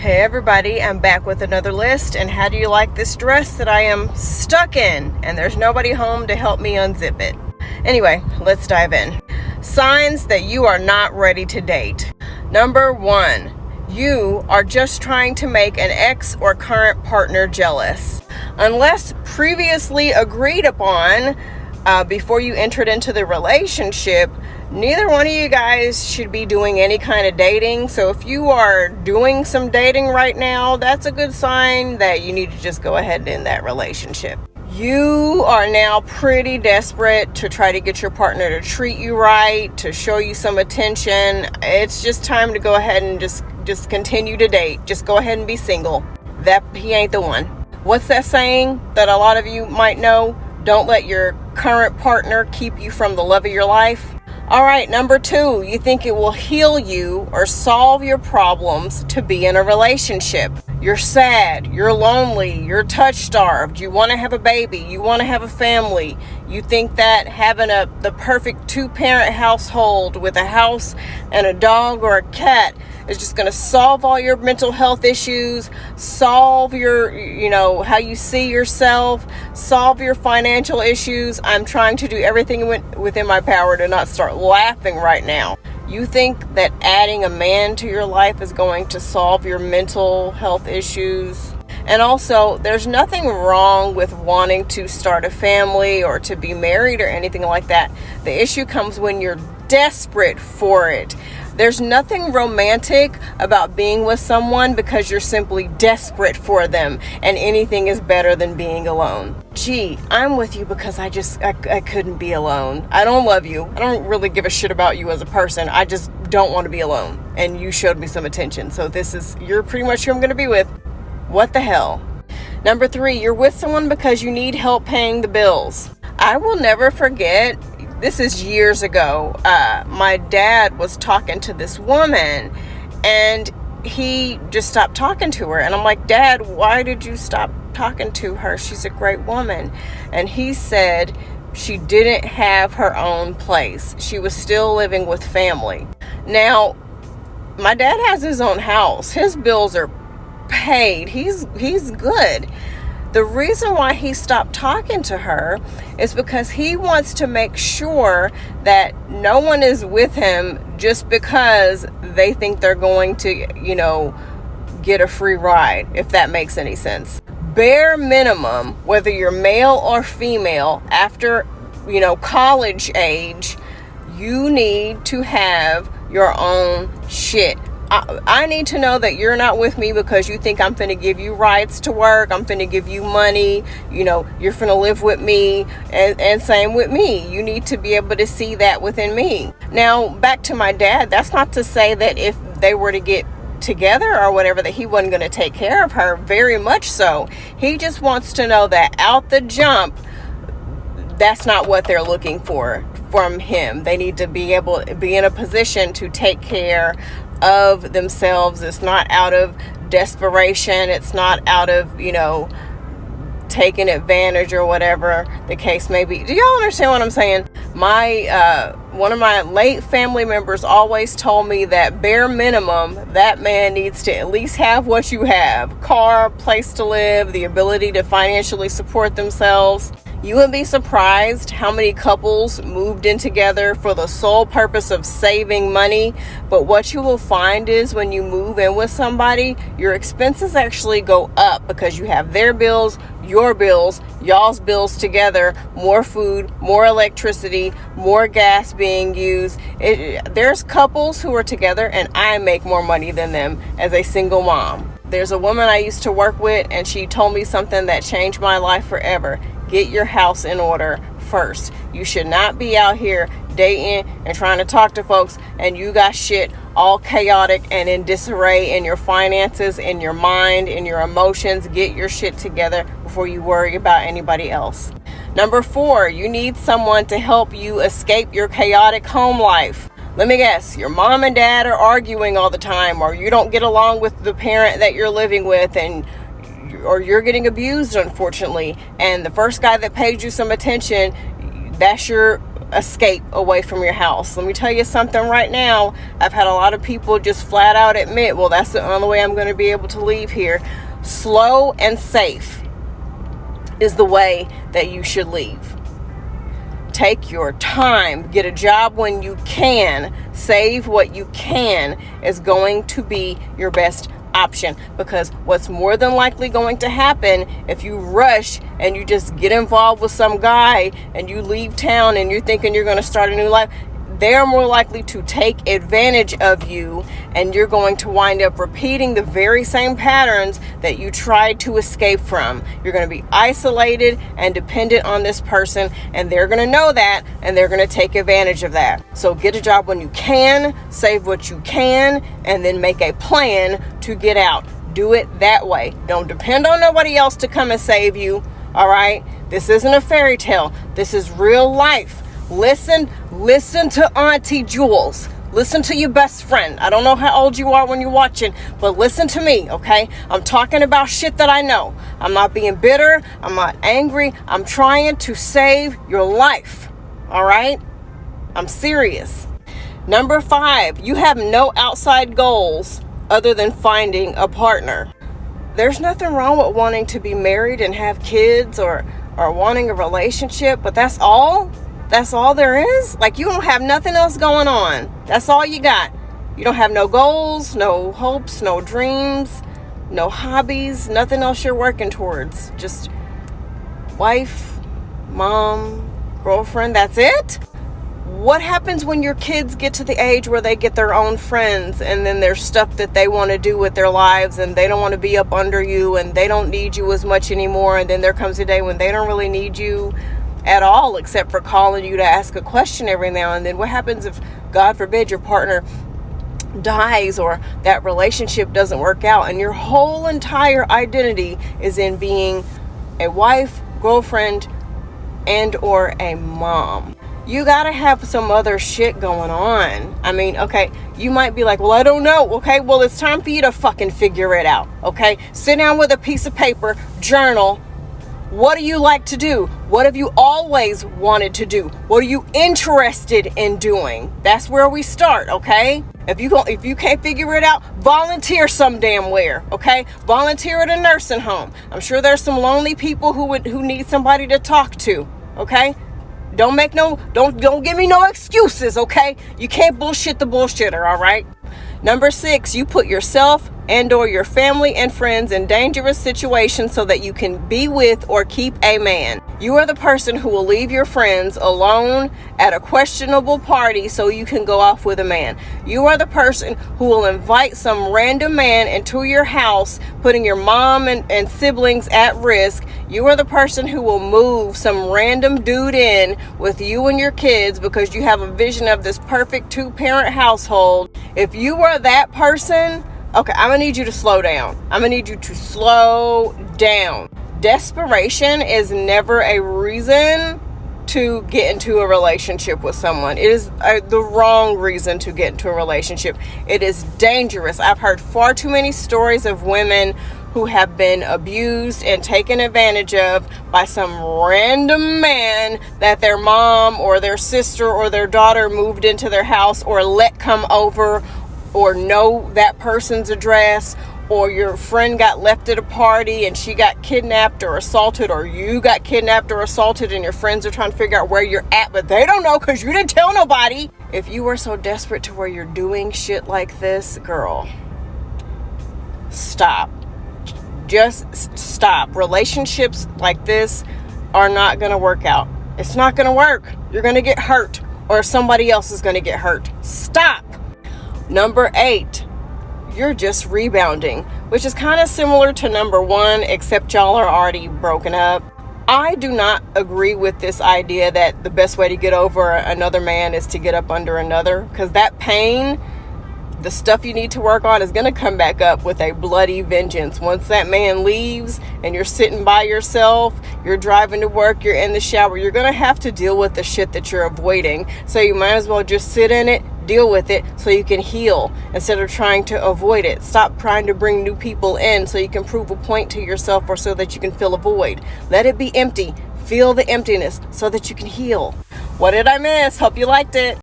Hey everybody, I'm back with another list. And how do you like this dress that I am stuck in and there's nobody home to help me unzip it? Anyway, let's dive in. Signs that you are not ready to date. Number 1, you are just trying to make an ex or current partner jealous. Unless previously agreed upon before you entered into the relationship, neither one of you guys should be doing any kind of dating. So if you are doing some dating right now, that's a good sign that you need to just go ahead and end that relationship. You are now pretty desperate to try to get your partner to treat you right, to show you some attention. It's just time to go ahead and just continue to date. Just go ahead and be single. He ain't the one. What's that saying that a lot of you might know? Don't let your current partner keep you from the love of your life. All right, number 2, you think it will heal you or solve your problems to be in a relationship. You're sad, you're lonely, you're touch-starved, you want to have a baby, you want to have a family. You think that having the perfect 2-parent household with a house and a dog or a cat is just going to solve all your mental health issues, solve your, how you see yourself, solve your financial issues. I'm trying to do everything within my power to not start laughing right now. You think that adding a man to your life is going to solve your mental health issues? And also, there's nothing wrong with wanting to start a family or to be married or anything like that. The issue comes when you're desperate for it. There's nothing romantic about being with someone because you're simply desperate for them, and anything is better than being alone. Gee, I'm with you because I couldn't be alone. I don't love you. I don't really give a shit about you as a person. I just don't want to be alone. And you showed me some attention. So you're pretty much who I'm going to be with. What the hell? Number 3, you're with someone because you need help paying the bills. I will never forget. This is years ago. My dad was talking to this woman and he just stopped talking to her. And I'm like, Dad, why did you stop talking to her? She's a great woman. And he said she didn't have her own place. She was still living with family. Now, my dad has his own house. His bills are paid. He's good. The reason why he stopped talking to her is because he wants to make sure that no one is with him just because they think they're going to, get a free ride, if that makes any sense. Bare minimum, whether you're male or female, after, college age, you need to have your own shit. I need to know that you're not with me because you think I'm finna give you rights to work, I'm finna give you money, you're finna live with me, and same with me. You need to be able to see that within me. Now, back to my dad, that's not to say that if they were to get together or whatever that he wasn't going to take care of her. Very much so. He just wants to know that out the jump, that's not what they're looking for from him. They need to be able to be in a position to take care of themselves. It's not out of desperation. It's not out of, taking advantage or whatever the case may be. Do y'all understand what I'm saying? One of my late family members always told me that bare minimum, that man needs to at least have what you have: car, place to live, the ability to financially support themselves. You would be surprised how many couples moved in together for the sole purpose of saving money. But what you will find is when you move in with somebody, your expenses actually go up because you have their bills, your bills, y'all's bills together, more food, more electricity, more gas being used. There's couples who are together and I make more money than them as a single mom. There's a woman I used to work with and she told me something that changed my life forever. Get your house in order first. You should not be out here dating and trying to talk to folks and you got shit all chaotic and in disarray in your finances, in your mind, in your emotions. Get your shit together before you worry about anybody else. Number 4, you need someone to help you escape your chaotic home life. Let me guess, your mom and dad are arguing all the time, or you don't get along with the parent that you're living with, or you're getting abused, unfortunately, and the first guy that paid you some attention, that's your escape away from your house. Let me tell you something right now. I've had a lot of people just flat out admit, well, that's the only way I'm going to be able to leave here. Slow and safe is the way that you should leave. Take your time, get a job when you can, save what you can is going to be your best option, because what's more than likely going to happen if you rush and you just get involved with some guy and you leave town and you're thinking you're going to start a new life, they're more likely to take advantage of you, and you're going to wind up repeating the very same patterns that you tried to escape from. You're going to be isolated and dependent on this person, and they're going to know that, and they're going to take advantage of that. So get a job when you can, save what you can, and then make a plan to get out. Do it that way. Don't depend on nobody else to come and save you. All right? This isn't a fairy tale. This is real life. Listen to Auntie Jules. Listen to your best friend. I don't know how old you are when you're watching, but listen to me, okay? I'm talking about shit that I know. I'm not being bitter. I'm not angry. I'm trying to save your life, all right? I'm serious. Number 5, you have no outside goals other than finding a partner. There's nothing wrong with wanting to be married and have kids or wanting a relationship, but that's all? That's all there is? Like, you don't have nothing else going on. That's all you got. You don't have no goals, no hopes, no dreams, no hobbies, nothing else you're working towards. Just wife, mom, girlfriend, that's it? What happens when your kids get to the age where they get their own friends and then there's stuff that they want to do with their lives and they don't want to be up under you and they don't need you as much anymore, and then there comes a day when they don't really need you at all except for calling you to ask a question every now and then? What happens if, God forbid, your partner dies or that relationship doesn't work out and your whole entire identity is in being a wife, girlfriend, and or a mom? You gotta have some other shit going on. I mean, okay, you might be like, well, I don't know. Okay, well, it's time for you to fucking figure it out. Okay, sit down with a piece of paper, journal. What do you like to do? What have you always wanted to do? What are you interested in doing? That's where we start, okay? If you can't figure it out, volunteer some damn where, okay? Volunteer at a nursing home. I'm sure there's some lonely people who need somebody to talk to, okay? Don't give me no excuses, okay? You can't bullshit the bullshitter, all right? Number 6, you put yourself and or your family and friends in dangerous situations so that you can be with or keep a man. You are the person who will leave your friends alone at a questionable party so you can go off with a man. You are the person who will invite some random man into your house, putting your mom and siblings at risk. You are the person who will move some random dude in with you and your kids because you have a vision of this perfect 2-parent household. If you are that person, okay, I'm going to need you to slow down. I'm going to need you to slow down. Desperation is never a reason to get into a relationship with someone. It is the wrong reason to get into a relationship. It is dangerous. I've heard far too many stories of women who have been abused and taken advantage of by some random man that their mom or their sister or their daughter moved into their house or let come over, or know that person's address, or your friend got left at a party and she got kidnapped or assaulted, or you got kidnapped or assaulted and your friends are trying to figure out where you're at, but they don't know because you didn't tell nobody. If you are so desperate to where you're doing shit like this, girl, stop. Just stop. Relationships like this are not going to work out. It's not going to work. You're going to get hurt, or somebody else is going to get hurt. Stop. Number 8, you're just rebounding, which is kind of similar to number 1, except y'all are already broken up. I do not agree with this idea that the best way to get over another man is to get up under another, because that pain, the stuff you need to work on, is going to come back up with a bloody vengeance. Once that man leaves and you're sitting by yourself, you're driving to work, you're in the shower, you're going to have to deal with the shit that you're avoiding. So you might as well just sit in it, deal with it so you can heal instead of trying to avoid it. Stop trying to bring new people in so you can prove a point to yourself or so that you can fill a void. Let it be empty. Feel the emptiness so that you can heal. What did I miss? Hope you liked it.